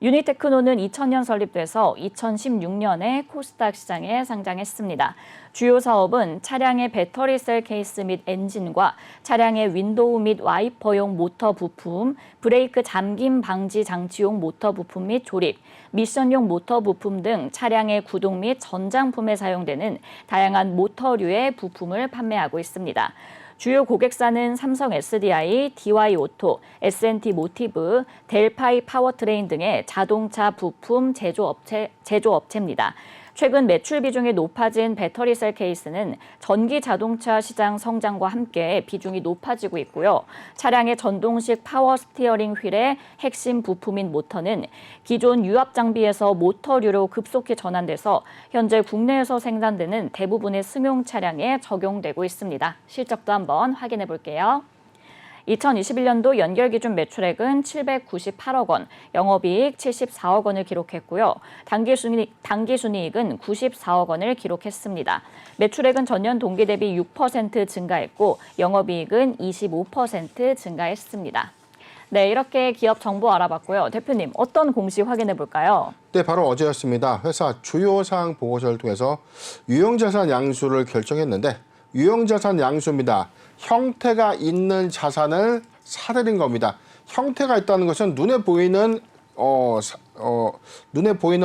유니테크노는 2000년 설립돼서 2016년에 코스닥 시장에 상장했습니다. 주요 사업은 차량의 배터리셀 케이스 및 엔진과 차량의 윈도우 및 와이퍼용 모터 부품, 브레이크 잠김 방지 장치용 모터 부품 및 조립, 미션용 모터 부품 등 차량의 구동 및 전장품에 사용되는 다양한 모터류의 부품을 판매하고 있습니다. 주요 고객사는 삼성 SDI, DY 오토, S&T 모티브, 델파이 파워트레인 등의 자동차 부품 제조업체입니다. 최근 매출 비중이 높아진 배터리셀 케이스는 전기 자동차 시장 성장과 함께 비중이 높아지고 있고요. 차량의 전동식 파워 스티어링 휠의 핵심 부품인 모터는 기존 유압 장비에서 모터류로 급속히 전환돼서 현재 국내에서 생산되는 대부분의 승용 차량에 적용되고 있습니다. 실적도 한번 확인해 볼게요. 2021년도 연결 기준 매출액은 798억 원, 영업이익 74억 원을 기록했고요. 당기순이익은 94억 원을 기록했습니다. 매출액은 전년 동기 대비 6% 증가했고 영업이익은 25% 증가했습니다. 네, 이렇게 기업 정보 알아봤고요. 대표님, 어떤 공시 확인해 볼까요? 네, 바로 어제였습니다. 회사 주요 사항 보고서를 통해서 유형자산 양수를 결정했는데 유형자산 양수입니다. 형태가 있는 자산을 사들인 겁니다. 형태가 있다는 것은 눈에 보이는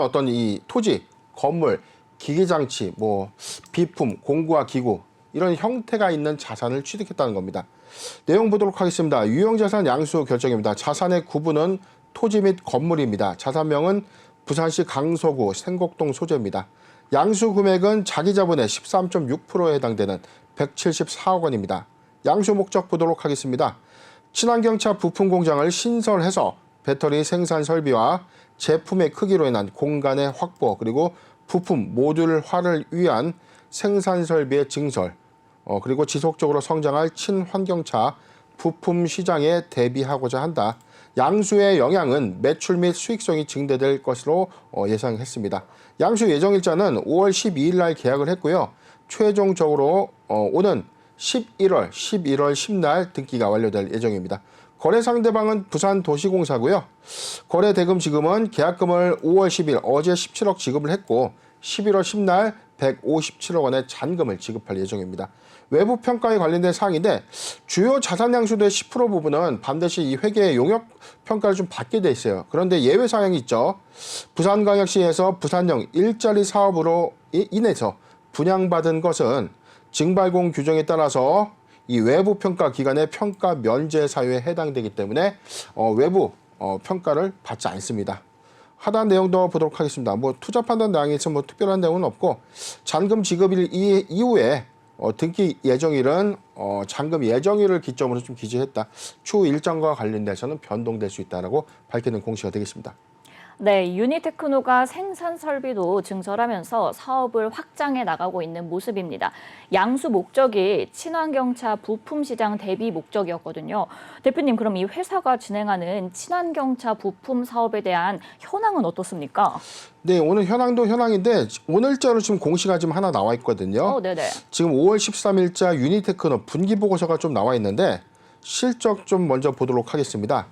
어떤 이 토지, 건물, 기기장치, 비품, 공구와 기구 이런 형태가 있는 자산을 취득했다는 겁니다. 내용 보도록 하겠습니다. 유형자산 양수 결정입니다. 자산의 구분은 토지 및 건물입니다. 자산명은 부산시 강서구 생곡동 소재입니다. 양수 금액은 자기 자본의 13.6%에 해당되는 174억 원입니다. 양수 목적 보도록 하겠습니다. 친환경차 부품 공장을 신설해서 배터리 생산 설비와 제품의 크기로 인한 공간의 확보 그리고 부품 모듈화를 위한 생산 설비의 증설 그리고 지속적으로 성장할 친환경차 부품 시장에 대비하고자 한다. 양수의 영향은 매출 및 수익성이 증대될 것으로 예상했습니다. 양수 예정일자는 5월 12일 날 계약을 했고요. 최종적으로 오는 11월 10날 등기가 완료될 예정입니다. 거래 상대방은 부산도시공사고요. 거래 대금 지급은 계약금을 5월 10일 어제 17억 지급을 했고 11월 10날 157억 원의 잔금을 지급할 예정입니다. 외부 평가에 관련된 사항인데 주요 자산 양수도의 10% 부분은 반드시 이 회계의 용역 평가를 좀 받게 돼 있어요. 그런데 예외 사항이 있죠. 부산광역시에서 부산형 일자리 사업으로 인해서 분양받은 것은 증발공 규정에 따라서 이 외부 평가 기관의 평가 면제 사유에 해당되기 때문에 외부 평가를 받지 않습니다. 하단 내용도 보도록 하겠습니다. 투자 판단 내용에서 특별한 내용은 없고 잔금 지급일 이후에 등기 예정일은 잔금 예정일을 기점으로 좀 기재했다. 추후 일정과 관련돼서는 변동될 수 있다라고 밝히는 공시가 되겠습니다. 네, 유니테크노가 생산 설비도 증설하면서 사업을 확장해 나가고 있는 모습입니다. 양수 목적이 친환경차 부품 시장 대비 목적이었거든요. 대표님, 그럼 이 회사가 진행하는 친환경차 부품 사업에 대한 현황은 어떻습니까? 네, 오늘 현황도 현황인데 오늘자로 지금 공시가 지금 하나 나와 있거든요. 네네. 지금 5월 13일자 유니테크노 분기 보고서가 좀 나와 있는데 실적 좀 먼저 보도록 하겠습니다.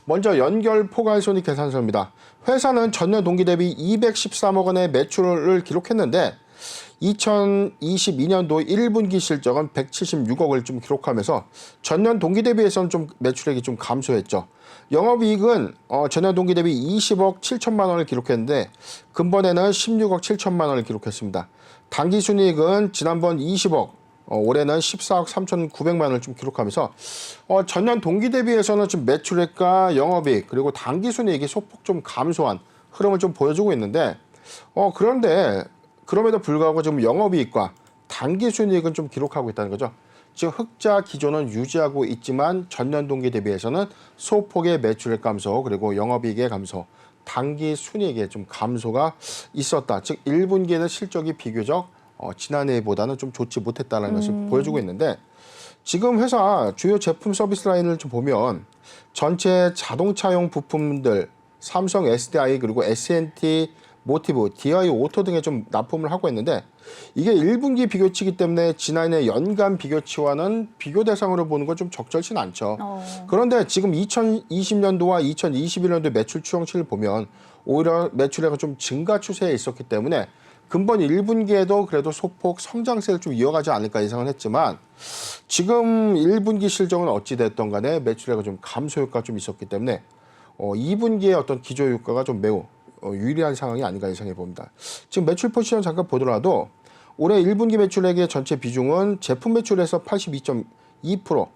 먼저 연결 포괄 손익 계산서입니다. 회사는 전년 동기 대비 213억 원의 매출을 기록했는데 2022년도 1분기 실적은 176억을 좀 기록하면서 전년 동기 대비해서는 좀 매출액이 좀 감소했죠. 영업이익은 전년 동기 대비 20억 7천만 원을 기록했는데 금번에는 16억 7천만 원을 기록했습니다. 당기순이익은 지난번 20억 올해는 14억 3,900만 원을 좀 기록하면서 전년 동기 대비해서는 좀 매출액과 영업이익 그리고 당기순이익이 소폭 좀 감소한 흐름을 좀 보여주고 있는데 그런데 그럼에도 불구하고 지금 영업이익과 당기순이익은 좀 기록하고 있다는 거죠. 즉 흑자 기조는 유지하고 있지만 전년 동기 대비해서는 소폭의 매출액 감소 그리고 영업이익의 감소, 당기순이익의 좀 감소가 있었다. 즉 1분기에는 실적이 비교적 지난해보다는 좀 좋지 못했다는 것을 보여주고 있는데 지금 회사 주요 제품 서비스 라인을 좀 보면 전체 자동차용 부품들 삼성 SDI 그리고 S&T 모티브, DI 오토 등에 좀 납품을 하고 있는데 이게 1분기 비교치이기 때문에 지난해 연간 비교치와는 비교 대상으로 보는 건 좀 적절치는 않죠. 그런데 지금 2020년도와 2021년도 매출 추정치를 보면 오히려 매출액이 좀 증가 추세에 있었기 때문에 근본 1분기에도 그래도 소폭 성장세를 좀 이어가지 않을까 예상을 했지만 지금 1분기 실적은 어찌됐든 간에 매출액이 좀 감소 효과가 좀 있었기 때문에 2분기의 어떤 기조 효과가 좀 매우 유리한 상황이 아닌가 예상해 봅니다. 지금 매출 포지션 잠깐 보더라도 올해 1분기 매출액의 전체 비중은 제품 매출에서 82.2%,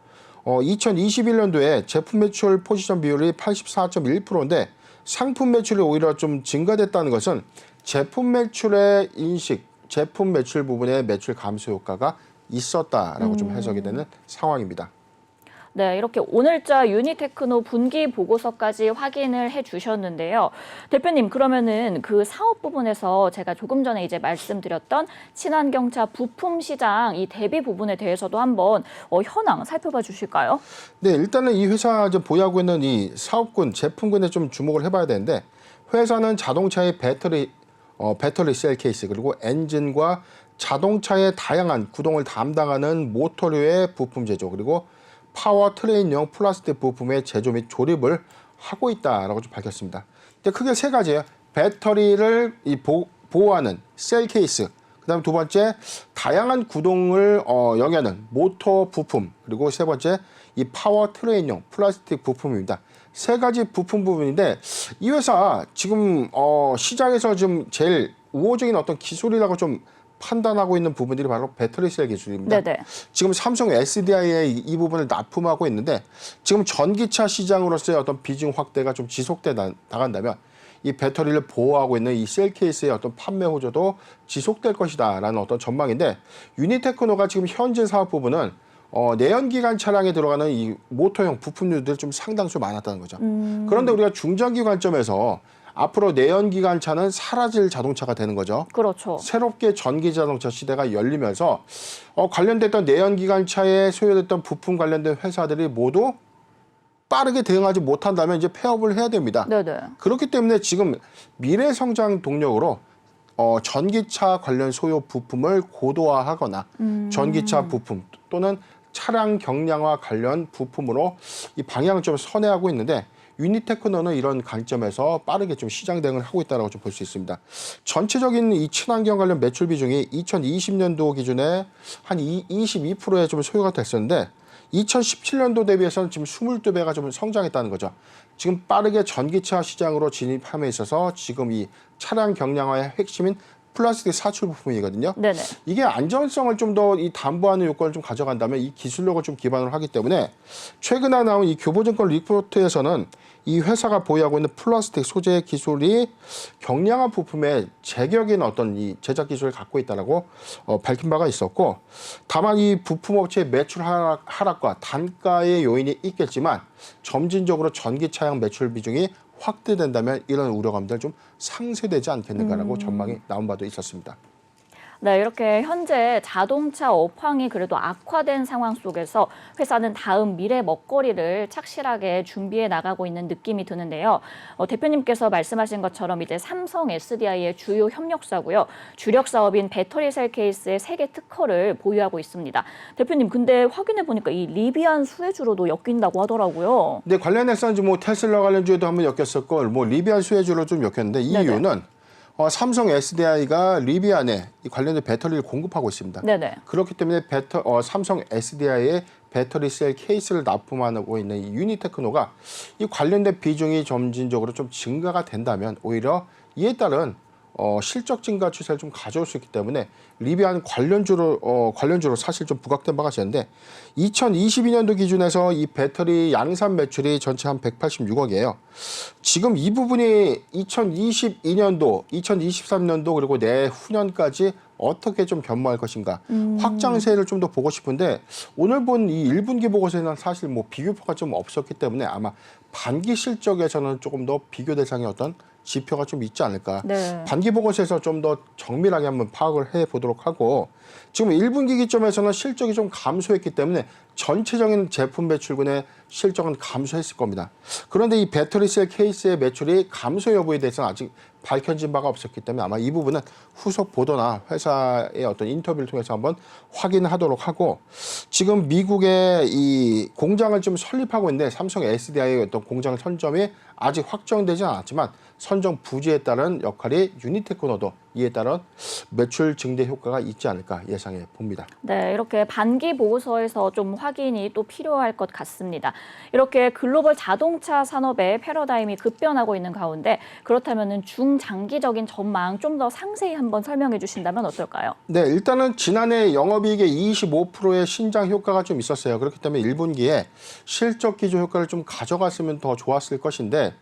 2021년도에 제품 매출 포지션 비율이 84.1%인데 상품 매출이 오히려 좀 증가됐다는 것은 제품 매출의 인식, 제품 매출 부분의 매출 감소 효과가 있었다라고 좀 해석이 되는 상황입니다. 네, 이렇게 오늘자 유니테크노 분기 보고서까지 확인을 해주셨는데요. 대표님, 그러면은 그 사업 부분에서 제가 조금 전에 이제 말씀드렸던 친환경차 부품 시장 이 대비 부분에 대해서도 한번 현황 살펴봐 주실까요? 네, 일단은 이 회사 보유하고 있는 이 사업군, 제품군에 좀 주목을 해봐야 되는데 회사는 자동차의 배터리 셀 케이스 그리고 엔진과 자동차의 다양한 구동을 담당하는 모터류의 부품 제조 그리고 파워 트레인용 플라스틱 부품의 제조 및 조립을 하고 있다라고 좀 밝혔습니다. 근데 크게 세 가지예요. 배터리를 보호하는 셀 케이스, 그다음 두 번째 다양한 구동을 영위하는 모터 부품, 그리고 세 번째 이 파워 트레인용 플라스틱 부품입니다. 세 가지 부품 부분인데 이 회사 지금 시장에서 좀 제일 우호적인 어떤 기술이라고 좀 판단하고 있는 부분들이 바로 배터리 셀 기술입니다. 네네. 지금 삼성 SDI에 이 부분을 납품하고 있는데 지금 전기차 시장으로서의 어떤 비중 확대가 좀 지속돼 나간다면 이 배터리를 보호하고 있는 이 셀 케이스의 어떤 판매 호조도 지속될 것이다라는 어떤 전망인데 유니테크노가 지금 현재 사업 부분은 내연기관 차량에 들어가는 이 모터형 부품류들이 좀 상당수 많았다는 거죠. 그런데 우리가 중장기 관점에서 앞으로 내연기관차는 사라질 자동차가 되는 거죠. 그렇죠. 새롭게 전기자동차 시대가 열리면서 관련됐던 내연기관차에 소요됐던 부품 관련된 회사들이 모두 빠르게 대응하지 못한다면 이제 폐업을 해야 됩니다. 네네. 그렇기 때문에 지금 미래 성장 동력으로 전기차 관련 소요 부품을 고도화하거나 전기차 부품 또는 차량 경량화 관련 부품으로 이 방향을 좀 선회하고 있는데 유니테크노는 이런 관점에서 빠르게 좀 시장 대응을 하고 있다고 좀 볼 수 있습니다. 전체적인 이 친환경 관련 매출 비중이 2020년도 기준에 한 22%에 좀 소요가 됐었는데 2017년도 대비해서는 지금 22배가 좀 성장했다는 거죠. 지금 빠르게 전기차 시장으로 진입함에 있어서 지금 이 차량 경량화의 핵심인 플라스틱 사출 부품이거든요. 네네. 이게 안전성을 좀 더 이 담보하는 요건을 좀 가져간다면 이 기술력을 좀 기반으로 하기 때문에 최근에 나온 이 교보증권 리포트에서는 이 회사가 보유하고 있는 플라스틱 소재 기술이 경량화 부품의 제격인 어떤 이 제작 기술을 갖고 있다라고 밝힌 바가 있었고, 다만 이 부품업체의 매출 하락과 단가의 요인이 있겠지만 점진적으로 전기차량 매출 비중이 확대된다면 이런 우려감들 좀 상쇄되지 않겠는가라고 전망이 나온 바도 있었습니다. 네, 이렇게 현재 자동차 업황이 그래도 악화된 상황 속에서 회사는 다음 미래 먹거리를 착실하게 준비해 나가고 있는 느낌이 드는데요. 대표님께서 말씀하신 것처럼 이제 삼성 SDI의 주요 협력사고요. 주력 사업인 배터리 셀 케이스의 세계 특허를 보유하고 있습니다. 대표님, 근데 확인해 보니까 이 리비안 수혜주로도 엮인다고 하더라고요. 네, 관련해서는 뭐 테슬라 관련주에도 한번 엮였었고, 뭐 리비안 수혜주로 좀 엮였는데 이 네네. 이유는 삼성 SDI가 리비안에 이 관련된 배터리를 공급하고 있습니다. 네네. 그렇기 때문에 삼성 SDI의 배터리 셀 케이스를 납품하고 있는 이 유니테크노가 이 관련된 비중이 점진적으로 좀 증가가 된다면 오히려 이에 따른 실적 증가 추세를 좀 가져올 수 있기 때문에 리비안 관련주로 사실 좀 부각된 바가 있는데 2022년도 기준에서 이 배터리 양산 매출이 전체 한 186억이에요. 지금 이 부분이 2022년도, 2023년도 그리고 내후년까지 어떻게 좀 변모할 것인가 확장세를 좀 더 보고 싶은데 오늘 본 이 1분기 보고서에는 사실 뭐 비교표가 좀 없었기 때문에 아마 반기 실적에서는 조금 더 비교 대상의 어떤 지표가 좀 있지 않을까. 네. 반기 보고서에서 좀 더 정밀하게 한번 파악을 해보도록 하고 지금 1분기 기점에서는 실적이 좀 감소했기 때문에 전체적인 제품 매출군의 실적은 감소했을 겁니다. 그런데 이 배터리 셀 케이스의 매출이 감소 여부에 대해서는 아직 밝혀진 바가 없었기 때문에 아마 이 부분은 후속 보도나 회사의 어떤 인터뷰를 통해서 한번 확인하도록 하고 지금 미국의 이 공장을 좀 설립하고 있는데 삼성 SDI의 어떤 공장 선점이 아직 확정되지 않았지만 선정 부지에 따른 역할이 유니테크노도 이에 따른 매출 증대 효과가 있지 않을까 예상해 봅니다. 네, 이렇게 반기 보고서에서 좀 확인이 또 필요할 것 같습니다. 이렇게 글로벌 자동차 산업의 패러다임이 급변하고 있는 가운데 그렇다면 중장기적인 전망 좀 더 상세히 한번 설명해 주신다면 어떨까요? 네, 일단은 지난해 영업이익의 25%의 신장 효과가 좀 있었어요. 그렇기 때문에 1분기에 실적 기조 효과를 좀 가져갔으면 더 좋았을 것인데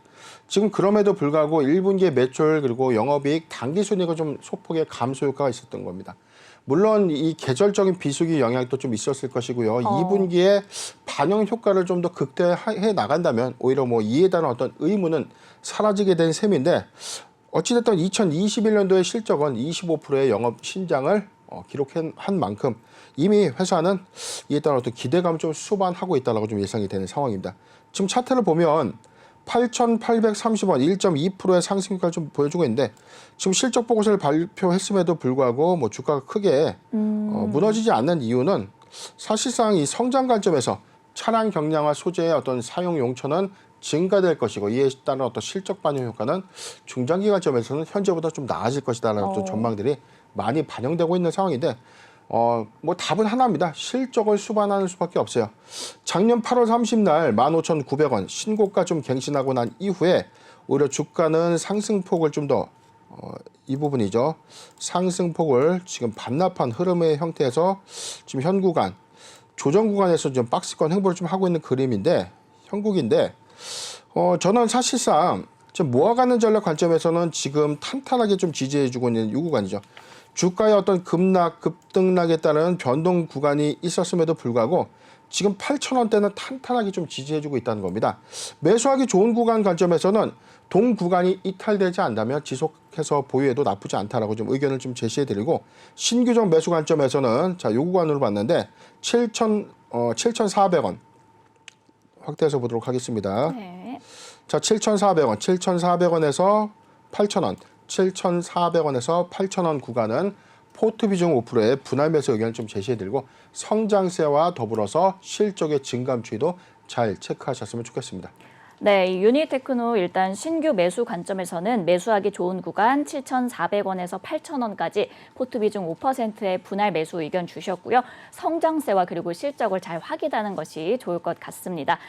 지금 그럼에도 불구하고 1분기의 매출 그리고 영업이익 단기순이익은 좀 소폭의 감소 효과가 있었던 겁니다. 물론 이 계절적인 비수기 영향도 좀 있었을 것이고요. 2분기에 반영 효과를 좀 더 극대화해 나간다면 오히려 뭐 이에 따른 어떤 의무는 사라지게 된 셈인데 어찌됐든 2021년도의 실적은 25%의 영업 신장을 기록한 만큼 이미 회사는 이에 따른 어떤 기대감을 좀 수반하고 있다고 좀 예상이 되는 상황입니다. 지금 차트를 보면 8,830원 1.2%의 상승 효과를 좀 보여주고 있는데 지금 실적 보고서를 발표했음에도 불구하고 뭐 주가가 크게 무너지지 않는 이유는 사실상 이 성장 관점에서 차량 경량화 소재의 어떤 사용 용처는 증가될 것이고 이에 따른 어떤 실적 반영 효과는 중장기 관점에서는 현재보다 좀 나아질 것이다라는 어떤 전망들이 많이 반영되고 있는 상황인데 뭐 답은 하나입니다. 실적을 수반하는 수밖에 없어요. 작년 8월 30날 15,900원 신고가 좀 갱신하고 난 이후에 오히려 주가는 상승폭을 좀 더 이 부분이죠. 상승폭을 지금 반납한 흐름의 형태에서 지금 현 구간 조정 구간에서 좀 박스권 행보를 좀 하고 있는 그림인데 형국인데 저는 사실상 지금 모아가는 전략 관점에서는 지금 탄탄하게 좀 지지해주고 있는 이 구간이죠. 주가의 어떤 급등락에 따른 변동 구간이 있었음에도 불구하고 지금 8,000원대는 탄탄하게 좀 지지해주고 있다는 겁니다. 매수하기 좋은 구간 관점에서는 동 구간이 이탈되지 않다면 지속해서 보유해도 나쁘지 않다라고 좀 의견을 좀 제시해드리고 신규적 매수 관점에서는 자, 요 구간으로 봤는데 7,400원 확대해서 보도록 하겠습니다. 네. 자, 7,400원, 7,400원에서 8,000원, 7,400원에서 8,000원 구간은 포트 비중 5%의 분할 매수 의견을 좀 제시해드리고 성장세와 더불어서 실적의 증감 추이도 잘 체크하셨으면 좋겠습니다. 네, 이 유니테크노 일단 신규 매수 관점에서는 매수하기 좋은 구간 7,400원에서 8,000원까지 포트 비중 5%의 분할 매수 의견 주셨고요. 성장세와 그리고 실적을 잘 확인하는 것이 좋을 것 같습니다.